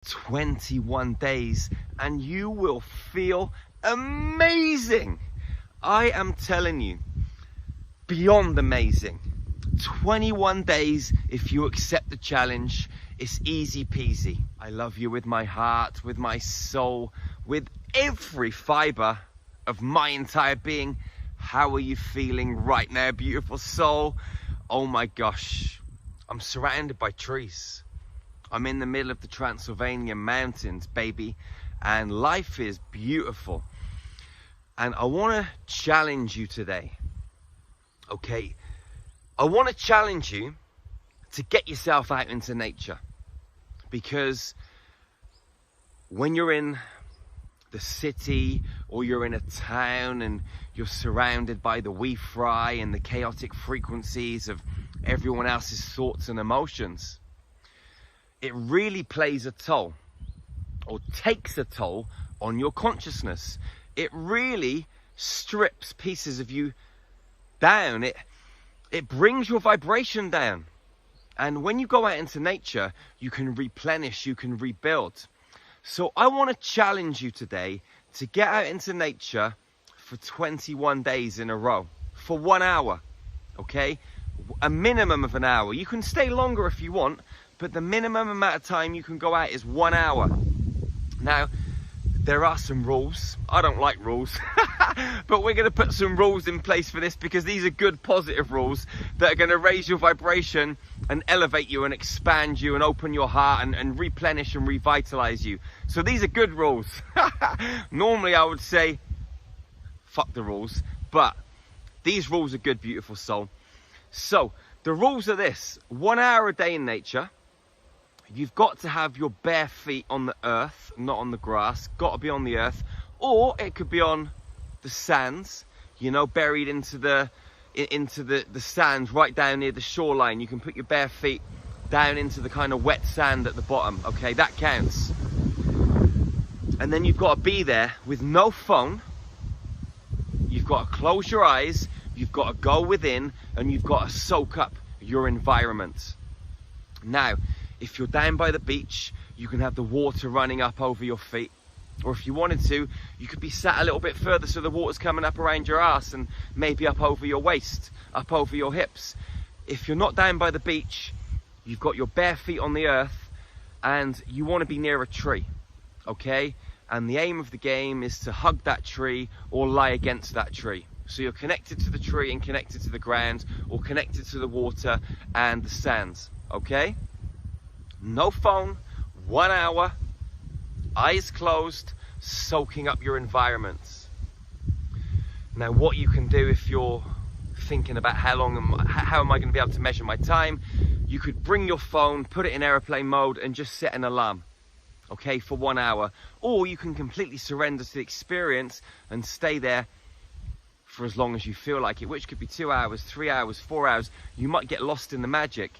21 days and you will feel amazing. I am telling you, beyond amazing. 21 days, if you accept the challenge, it's easy peasy. I love you with my heart, with my soul, with every fiber of my entire being. How are you feeling right now, beautiful soul? Oh my gosh, I'm surrounded by trees. I'm in the middle of the Transylvanian mountains, baby, and life is beautiful. And I want to challenge you today, okay? I want to challenge you to get yourself out into nature, because when you're in the city or you're in a town and you're surrounded by the wee fry and the chaotic frequencies of everyone else's thoughts and emotions, it really plays a toll, or takes a toll, on your consciousness. It really strips pieces of you down. It brings your vibration down. And when you go out into nature, you can replenish, you can rebuild. So I want to challenge you today to get out into nature for 21 days in a row, for 1 hour, okay? A minimum of an hour. You can stay longer if you want, but the minimum amount of time you can go out is 1 hour. Now, there are some rules. I don't like rules, but we're going to put some rules in place for this, because these are good, positive rules that are going to raise your vibration and elevate you and expand you and open your heart and replenish and revitalize you. So these are good rules. Normally I would say, fuck the rules, but these rules are good, beautiful soul. So the rules are this: 1 hour a day in nature. You've got to have your bare feet on the earth, not on the grass. Got to be on the earth, or it could be on the sands, you know, buried into the sands right down near the shoreline. You can put your bare feet down into the kind of wet sand at the bottom, okay? That counts. And then you've got to be there with no phone. You've got to close your eyes, you've got to go within, and you've got to soak up your environment. Now, if you're down by the beach, you can have the water running up over your feet. Or if you wanted to, you could be sat a little bit further so the water's coming up around your ass and maybe up over your waist, up over your hips. If you're not down by the beach, you've got your bare feet on the earth and you want to be near a tree, okay? And the aim of the game is to hug that tree or lie against that tree. So you're connected to the tree and connected to the ground, or connected to the water and the sands, okay? No phone, 1 hour, eyes closed, soaking up your environment. Now, what you can do if you're thinking about how am I going to be able to measure my time, you could bring your phone, put it in airplane mode, and just set an alarm, okay, for 1 hour. Or you can completely surrender to the experience and stay there for as long as you feel like it, which could be 2 hours, 3 hours, 4 hours. You might get lost in the magic.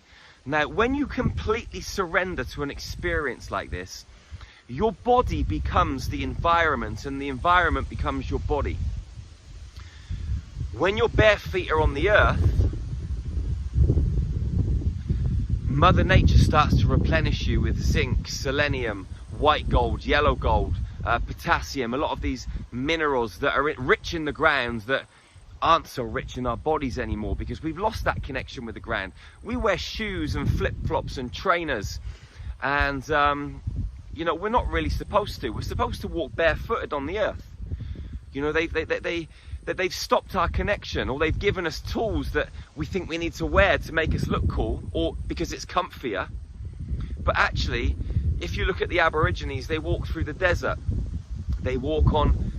Now, when you completely surrender to an experience like this, your body becomes the environment and the environment becomes your body. When your bare feet are on the earth, Mother Nature starts to replenish you with zinc, selenium, white gold, yellow gold, potassium, a lot of these minerals that are rich in the ground that aren't so rich in our bodies anymore, because we've lost that connection with the ground. We wear shoes and flip-flops and trainers, and you know, we're not really supposed to. We're supposed to walk barefooted on the earth. You know, they've stopped our connection, or they've given us tools that we think we need to wear to make us look cool, or because it's comfier. But actually, if you look at the Aborigines, they walk through the desert. They walk on,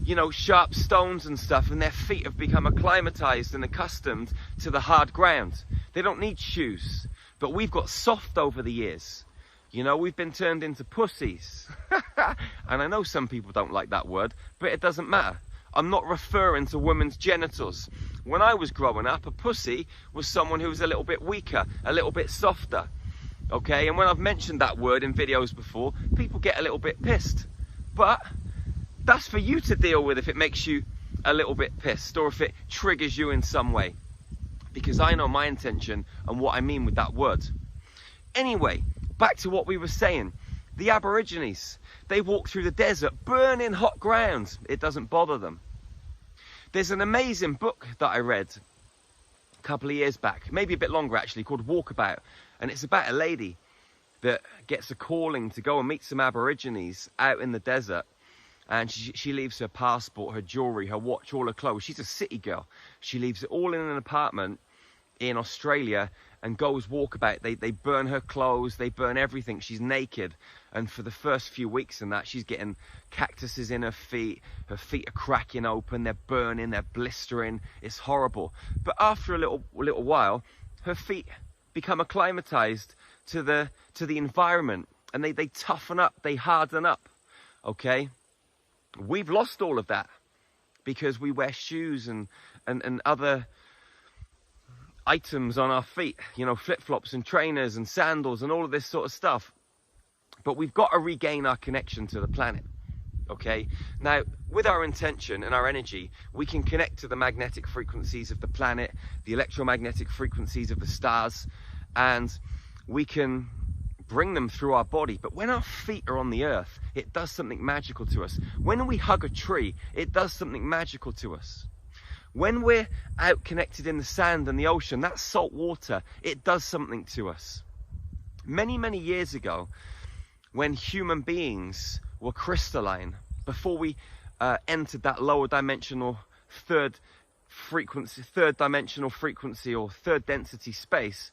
you know, sharp stones and stuff, and their feet have become acclimatized and accustomed to the hard ground. They don't need shoes. But we've got soft over the years. You know, we've been turned into pussies. And I know some people don't like that word, but it doesn't matter. I'm not referring to women's genitals. When I was growing up, a pussy was someone who was a little bit weaker, a little bit softer. Okay, and when I've mentioned that word in videos before, people get a little bit pissed. But that's for you to deal with if it makes you a little bit pissed, or if it triggers you in some way. Because I know my intention and what I mean with that word. Anyway, back to what we were saying. The Aborigines, they walk through the desert, burning hot ground. It doesn't bother them. There's an amazing book that I read a couple of years back, maybe a bit longer actually, called Walkabout. And it's about a lady that gets a calling to go and meet some Aborigines out in the desert. And she leaves her passport, her jewelry, her watch, all her clothes. She's a city girl. She leaves it all in an apartment in Australia and goes walkabout. They burn her clothes, they burn everything. She's naked. And for the first few weeks in that, she's getting cactuses in her feet. Her feet are cracking open, they're burning, they're blistering. It's horrible. But after a little while, her feet become acclimatized to the environment, and they toughen up, they harden up. Okay? We've lost all of that because we wear shoes and other items on our feet, you know, flip-flops and trainers and sandals and all of this sort of stuff. But we've got to regain our connection to the planet. Okay? Now, with our intention and our energy, we can connect to the magnetic frequencies of the planet, the electromagnetic frequencies of the stars, and we can bring them through our body. But when our feet are on the earth, it does something magical to us. When we hug a tree, it does something magical to us. When we're out connected in the sand and the ocean, that salt water, it does something to us. Many, many years ago, when human beings were crystalline, before we entered that lower dimensional third dimensional frequency or third density space,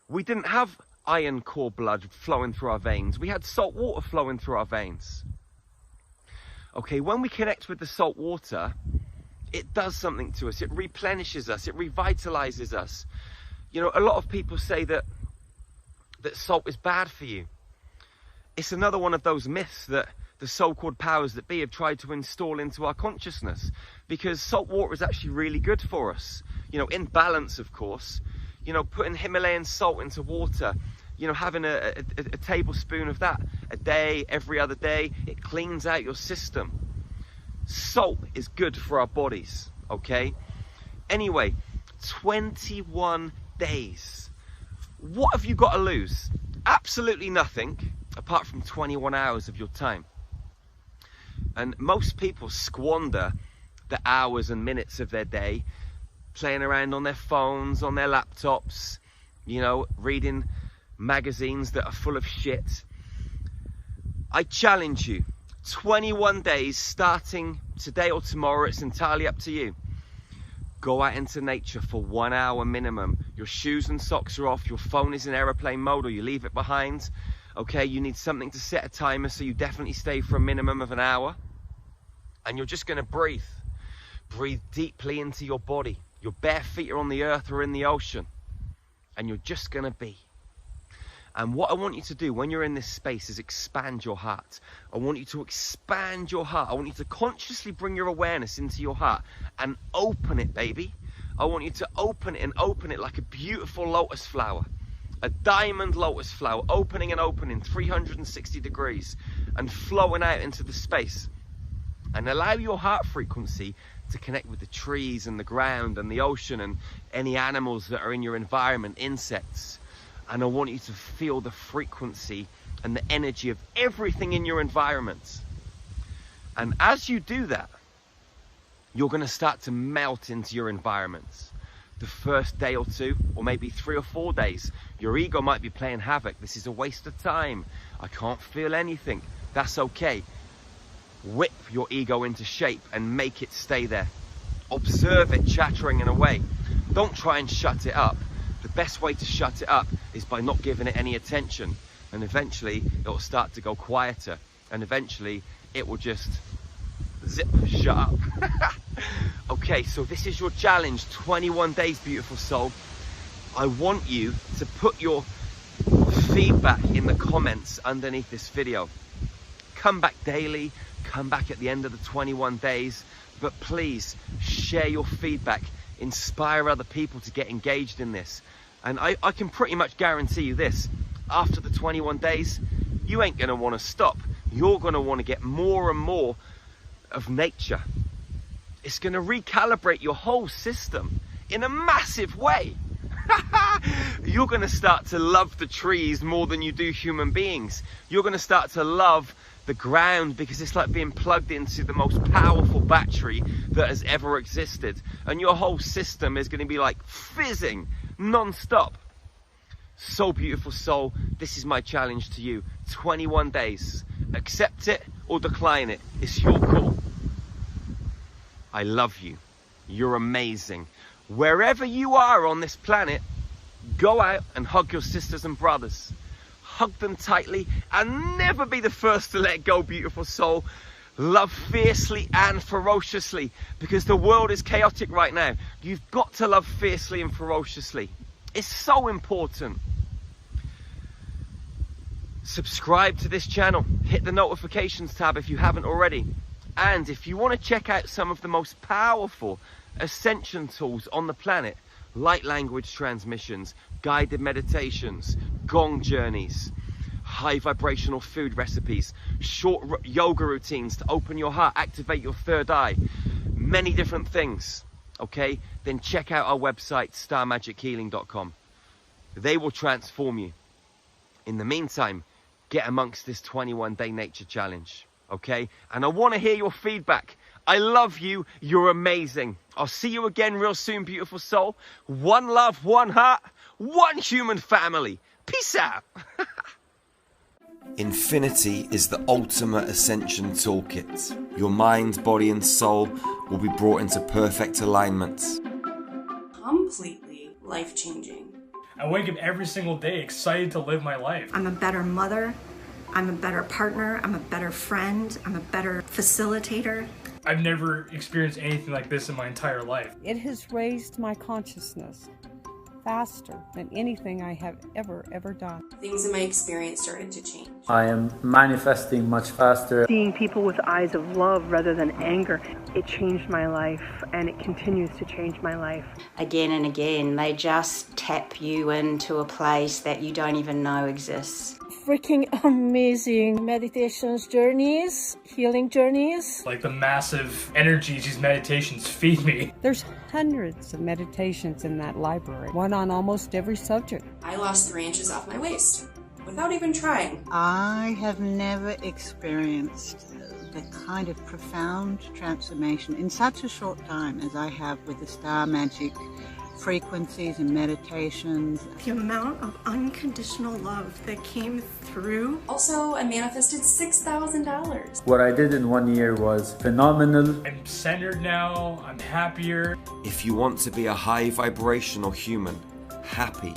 we didn't have iron core blood flowing through our veins. We had salt water flowing through our veins. Okay, when we connect with the salt water, it does something to us. It replenishes us. It revitalizes us. You know, a lot of people say that salt is bad for you. It's another one of those myths that the so-called powers that be have tried to install into our consciousness, because salt water is actually really good for us. You know, in balance, of course. You know, putting Himalayan salt into water, you know, having a tablespoon of that a day, every other day, it cleans out your system. Salt is good for our bodies, okay? Anyway, 21 days. What have you got to lose? Absolutely nothing, apart from 21 hours of your time. And most people squander the hours and minutes of their day playing around on their phones, on their laptops, you know, reading magazines that are full of shit. I challenge you, 21 days starting today or tomorrow, it's entirely up to you. Go out into nature for 1 hour minimum. Your shoes and socks are off, your phone is in airplane mode or you leave it behind. Okay, you need something to set a timer so you definitely stay for a minimum of an hour. And you're just going to breathe. Breathe deeply into your body. Your bare feet are on the earth or in the ocean. And you're just going to be. And what I want you to do when you're in this space is expand your heart. I want you to expand your heart. I want you to consciously bring your awareness into your heart and open it, baby. I want you to open it and open it like a beautiful lotus flower. A diamond lotus flower, opening and opening 360 degrees and flowing out into the space. And allow your heart frequency to connect with the trees and the ground and the ocean and any animals that are in your environment, insects. And I want you to feel the frequency and the energy of everything in your environment. And as you do that, you're going to start to melt into your environment. The first day or two, or maybe 3 or 4 days, your ego might be playing havoc. This is a waste of time. I can't feel anything. That's okay. Whip your ego into shape and make it stay there. Observe it chattering in a way. Don't try and shut it up. The best way to shut it up is by not giving it any attention. And eventually it will start to go quieter. And eventually it will just zip, shut up. Okay, so this is your challenge, 21 days, beautiful soul. I want you to put your feedback in the comments underneath this video. Come back daily, come back at the end of the 21 days, but please share your feedback, inspire other people to get engaged in this. And I can pretty much guarantee you this, after the 21 days, you ain't gonna wanna stop. You're gonna wanna get more and more of nature. It's gonna recalibrate your whole system in a massive way. You're going to start to love the trees more than you do human beings. You're going to start to love the ground, because it's like being plugged into the most powerful battery that has ever existed. And your whole system is going to be like fizzing non-stop. So beautiful soul, this is my challenge to you. 21 days. Accept it or decline it. It's your call. I love you. You're amazing. Wherever you are on this planet, go out and hug your sisters and brothers. Hug them tightly and never be the first to let go, beautiful soul. Love fiercely and ferociously, because the world is chaotic right now. You've got to love fiercely and ferociously. It's so important. Subscribe to this channel. Hit the notifications tab if you haven't already. And if you want to check out some of the most powerful ascension tools on the planet, light language transmissions, guided meditations, gong journeys, high vibrational food recipes, short yoga routines to open your heart, activate your third eye, many different things, okay? Then check out our website, starmagichealing.com. They will transform you. In the meantime, get amongst this 21-day nature challenge, okay? And I want to hear your feedback. I love you. You're amazing. I'll see you again real soon, beautiful soul. One love, one heart, one human family. Peace out. Infinity is the ultimate ascension toolkit. Your mind, body, and soul will be brought into perfect alignment. Completely life-changing. I wake up every single day excited to live my life. I'm a better mother. I'm a better partner. I'm a better friend. I'm a better facilitator. I've never experienced anything like this in my entire life. It has raised my consciousness faster than anything I have ever done. Things in my experience started to change. I am manifesting much faster. Seeing people with eyes of love rather than anger, it changed my life, and it continues to change my life. Again and again, they just tap you into a place that you don't even know exists. Freaking amazing meditations journeys, healing journeys. Like the massive energies these meditations feed me. There's hundreds of meditations in that library, one on almost every subject. I lost 3 inches off my waist without even trying. I have never experienced the kind of profound transformation in such a short time as I have with the Star Magic frequencies and meditations. The amount of unconditional love that came through. Also, I manifested $6,000. What I did in 1 year was phenomenal. I'm centered now, I'm happier. If you want to be a high vibrational human, happy,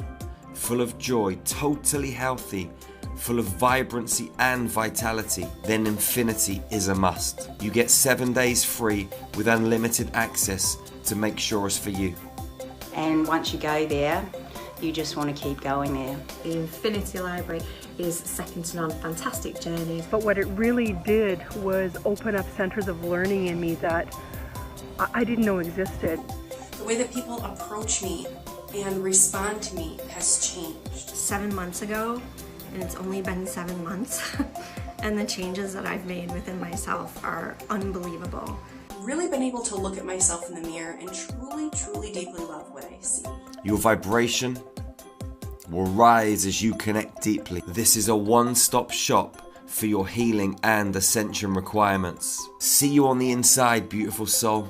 full of joy, totally healthy, full of vibrancy and vitality, then Infinity is a must. You get 7 days free with unlimited access to make sure it's for you. And once you go there, you just want to keep going there. The Infinity Library is second to none, fantastic journeys. But what it really did was open up centers of learning in me that I didn't know existed. The way that people approach me and respond to me has changed. 7 months ago, and it's only been 7 months, and the changes that I've made within myself are unbelievable. Really been able to look at myself in the mirror and truly deeply love what I see. Your vibration will rise as you connect deeply. This is a one-stop shop for your healing and ascension requirements. See you on the inside, beautiful soul.